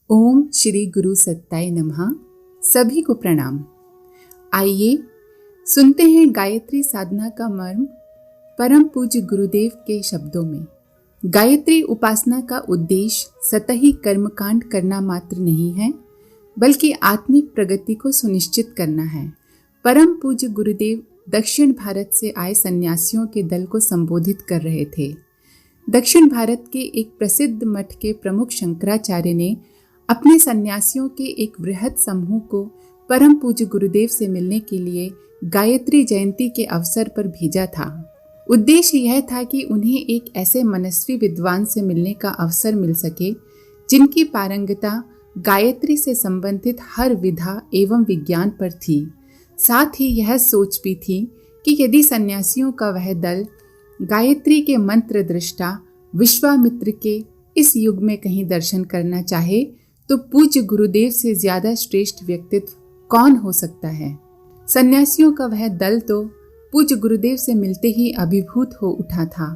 ओम श्री गुरु सत्ताय नमः। सभी को प्रणाम। आइए सुनते हैं गायत्री साधना का मर्म परम पूज्य गुरुदेव के शब्दों में। गायत्री उपासना का उद्देश्य सतही कर्मकांड करना मात्र नहीं है, बल्कि आत्मिक प्रगति को सुनिश्चित करना है। परम पूज्य गुरुदेव दक्षिण भारत से आए सन्यासियों के दल को संबोधित कर रहे थे। दक्षिण भारत के एक प्रसिद्ध मठ के प्रमुख शंकराचार्य ने अपने सन्यासियों के एक बृहद समूह को परम पूज्य गुरुदेव से मिलने के लिए गायत्री जयंती के अवसर पर भेजा था। उद्देश्य यह था कि उन्हें एक ऐसे मनस्वी विद्वान से मिलने का अवसर मिल सके जिनकी पारंगता गायत्री से संबंधित हर विधा एवं विज्ञान पर थी। साथ ही यह सोच भी थी कि यदि सन्यासियों का वह दल गायत्री के मंत्र दृष्टा विश्वामित्र के इस युग में कहीं दर्शन करना चाहे तो पूज्य गुरुदेव से ज्यादा श्रेष्ठ व्यक्तित्व कौन हो सकता है। सन्यासियों का वह दल तो पूज्य गुरुदेव से मिलते ही अभिभूत हो उठा था।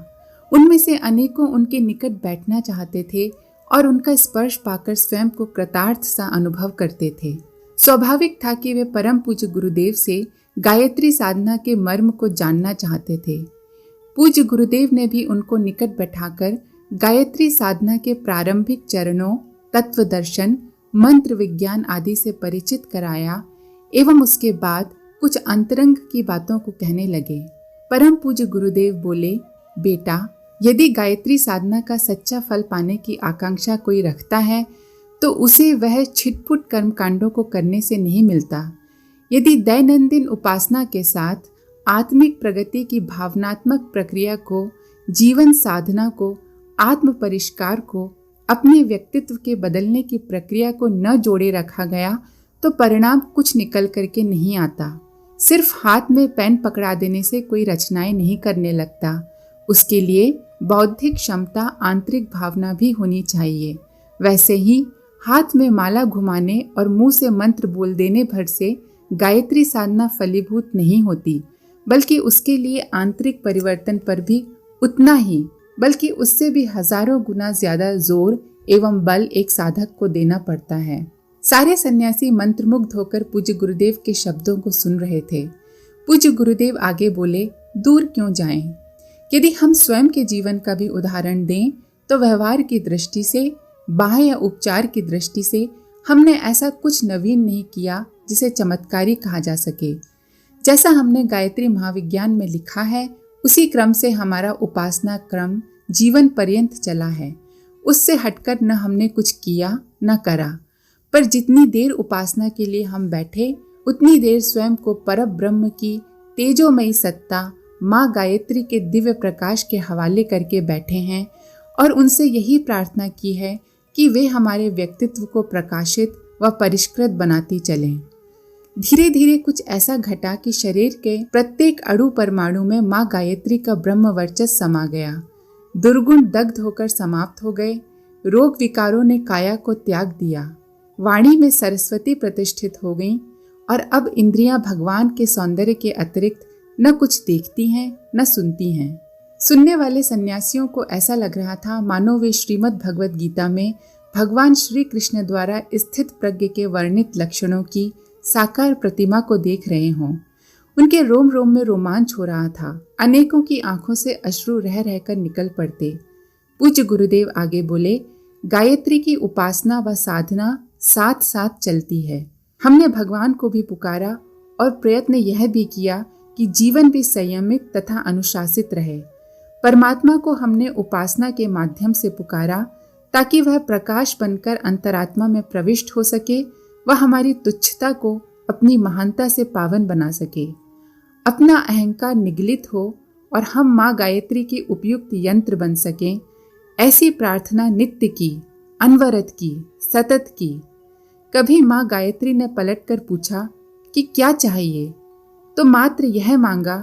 उनमें से अनेकों उनके निकट बैठना चाहते थे और उनका स्पर्श पाकर स्वयं को कृतार्थ सा अनुभव करते थे। स्वाभाविक था कि वे परम पूज्य गुरुदेव से गायत्री साधना के मर्म को जानना चाहते थे। पूज्य गुरुदेव ने भी उनको निकट बैठाकर गायत्री साधना के प्रारंभिक चरणों, तत्व दर्शन, मंत्र विज्ञान आदि से परिचित कराया एवं उसके बाद कुछ अंतरंग की बातों को कहने लगे। परम पूज्य गुरुदेव बोले, बेटा, यदि गायत्री साधना का सच्चा फल पाने की आकांक्षा कोई रखता है तो उसे वह छिटपुट कर्मकांडों को करने से नहीं मिलता। यदि दैनंदिन उपासना के साथ आत्मिक प्रगति की भावनात्मक प्रक्रिया को, जीवन साधना को, आत्म परिष्कार को, अपने व्यक्तित्व के बदलने की प्रक्रिया को न जोड़े रखा गया तो परिणाम कुछ निकल करके नहीं आता। सिर्फ हाथ में पेन पकड़ा देने से कोई रचनाएं नहीं करने लगता। उसके लिए बौद्धिक क्षमता, आंतरिक भावना भी होनी चाहिए। वैसे ही हाथ में माला घुमाने और मुंह से मंत्र बोल देने भर से गायत्री साधना फलीभूत नहीं होती, बल्कि उसके लिए आंतरिक परिवर्तन पर भी उतना ही, बल्कि उससे भी हजारों गुना ज्यादा जोर एवं बल एक साधक को देना पड़ता है। सारे सन्यासी मंत्रमुग्ध होकर पूज्य गुरुदेव के शब्दों को सुन रहे थे। पूज्य गुरुदेव आगे बोले, दूर क्यों जाएं? यदि हम स्वयं के जीवन का भी उदाहरण दें तो व्यवहार की दृष्टि से, बाह्य उपचार की दृष्टि से हमने ऐसा कुछ नवीन नहीं किया जिसे चमत्कारी कहा जा सके। जैसा हमने गायत्री महाविज्ञान में लिखा है, उसी क्रम से हमारा उपासना क्रम जीवन पर्यंत चला है। उससे हटकर न हमने कुछ किया न करा, पर जितनी देर उपासना के लिए हम बैठे उतनी देर स्वयं को परम ब्रह्म की तेजोमयी सत्ता माँ गायत्री के दिव्य प्रकाश के हवाले करके बैठे हैं और उनसे यही प्रार्थना की है कि वे हमारे व्यक्तित्व को प्रकाशित व परिष्कृत बनाती चलें। धीरे धीरे कुछ ऐसा घटा कि शरीर के प्रत्येक अणु परमाणु में माँ गायत्री का ब्रह्म वर्चस्व समा गया। दुर्गुण दग्ध होकर समाप्त हो गए। रोग विकारों ने काया को त्याग दिया। वाणी में सरस्वती प्रतिष्ठित हो गई और अब इंद्रियां भगवान के सौंदर्य के अतिरिक्त न कुछ देखती हैं न सुनती हैं। सुनने वाले सन्यासियों को ऐसा लग रहा था मानो वे श्रीमद् भगवद गीता में भगवान श्री कृष्ण द्वारा स्थित प्रज्ञ के वर्णित लक्षणों की साकार प्रतिमा को देख रहे हों। उनके रोम रोम में रोमांच हो रहा था। अनेकों की आंखों से अश्रु रह रहकर निकल पड़ते। पूज्य गुरुदेव आगे बोले, गायत्री की उपासना व साधना साथ साथ चलती है। हमने भगवान को भी पुकारा और प्रयत्न यह भी किया कि जीवन भी संयमित तथा अनुशासित रहे। परमात्मा को हमने उपासना के माध्यम से पुकारा ताकि वह प्रकाश बनकर अंतरात्मा में प्रविष्ट हो सके, वह हमारी तुच्छता को अपनी महानता से पावन बना सके, अपना अहंकार निगलित हो और हम माँ गायत्री की उपयुक्त यंत्र बन सकें। ऐसी प्रार्थना नित्य की, अनवरत की, सतत की। कभी माँ गायत्री ने पलटकर पूछा कि क्या चाहिए, तो मात्र यह मांगा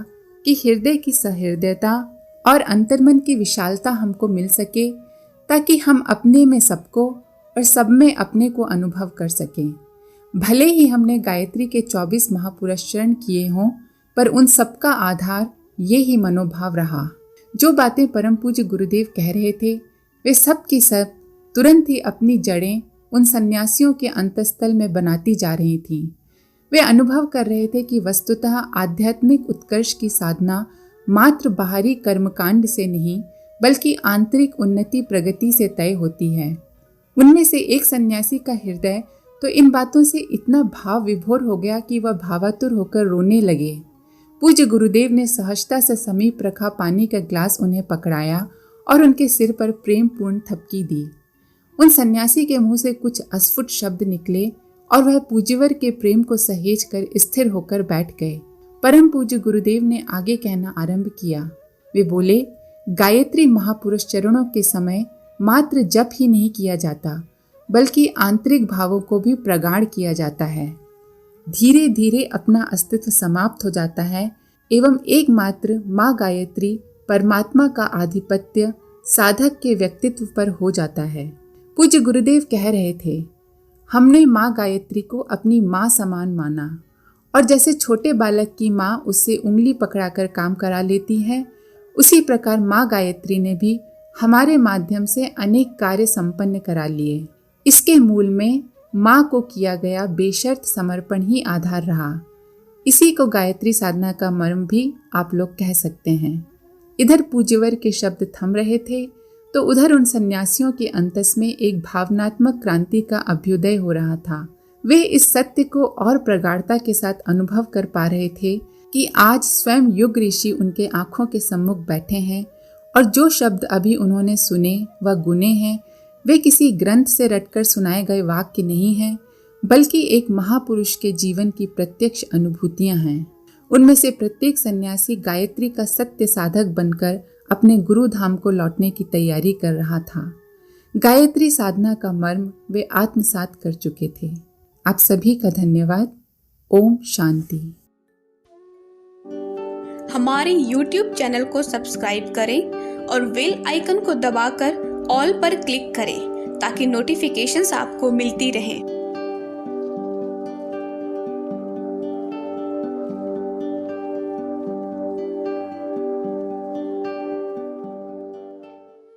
कि हृदय की सहृदयता और अंतर्मन की विशालता हमको मिल सके ताकि हम अपने में सबको और सब में अपने को अनुभव कर सकें। भले ही हमने गायत्री के 24 महापुरुष चरण किए हों, पर उन सबका आधार ये ही मनोभाव रहा। जो बातें परम पूज्य गुरुदेव कह रहे थे वे सब की सब तुरंत ही अपनी जड़ें उन सन्यासियों के अंतस्तल में बनाती जा रही थीं। वे अनुभव कर रहे थे कि वस्तुतः आध्यात्मिक उत्कर्ष की साधना मात्र बाहरी कर्मकांड से नहीं बल्कि आंतरिक उन्नति प्रगति से तय होती है। उनमें से एक सन्यासी का हृदय तो इन बातों से इतना भाव विभोर हो गया कि वह भावातुर होकर रोने लगे। पूज्य गुरुदेव ने सहजता से समीप रखा पानी का ग्लास उन्हें पकड़ाया और उनके सिर पर प्रेम पूर्ण थपकी दी। उन सन्यासी के मुंह से कुछ अस्फुट शब्द निकले और वह पूज्यवर के प्रेम को सहेज कर स्थिर होकर बैठ गए। परम पूज्य गुरुदेव ने आगे कहना आरंभ किया। वे बोले, गायत्री महापुरुष चरणों के समय मात्र जप ही नहीं किया जाता बल्कि आंतरिक भावों को भी प्रगाढ़ किया जाता है। धीरे धीरे अपना अस्तित्व समाप्त हो जाता है एवं एकमात्र माँ गायत्री परमात्मा का आधिपत्य साधक के व्यक्तित्व पर हो जाता है। पूज्य गुरुदेव कह रहे थे, हमने माँ गायत्री को अपनी माँ समान माना और जैसे छोटे बालक की माँ उससे उंगली पकड़ाकर काम करा लेती है, उसी प्रकार माँ गायत्री ने भी हमारे माध्यम से अनेक कार्य संपन्न करा लिए। इसके मूल में माँ को किया गया बेशर्त समर्पण ही आधार रहा। इसी को गायत्री साधना का मर्म भी आप लोग कह सकते हैं। इधर पूज्यवर के शब्द थम रहे थे तो उधर उन सन्यासियों के अंतस में एक भावनात्मक क्रांति का अभ्युदय हो रहा था। वे इस सत्य को और प्रगाढ़ता के साथ अनुभव कर पा रहे थे कि आज स्वयं युग ऋषि उनके आंखों के सम्मुख बैठे हैं और जो शब्द अभी उन्होंने सुने व गुने हैं वे किसी ग्रंथ से रटकर सुनाए गए वाक्य नहीं हैं बल्कि एक महापुरुष के जीवन की प्रत्यक्ष अनुभूतियां हैं। उनमें से प्रत्येक सन्यासी गायत्री का सत्य साधक बनकर अपने गुरु धाम को लौटने की तैयारी कर रहा था। गायत्री साधना का मर्म वे आत्मसात कर चुके थे। आप सभी का धन्यवाद। ओम शांति। हमारे YouTube चैनल को सब्सक्राइब करें और बेल आइकन को दबाकर ऑल पर क्लिक करें ताकि नोटिफिकेशंस आपको मिलती रहें।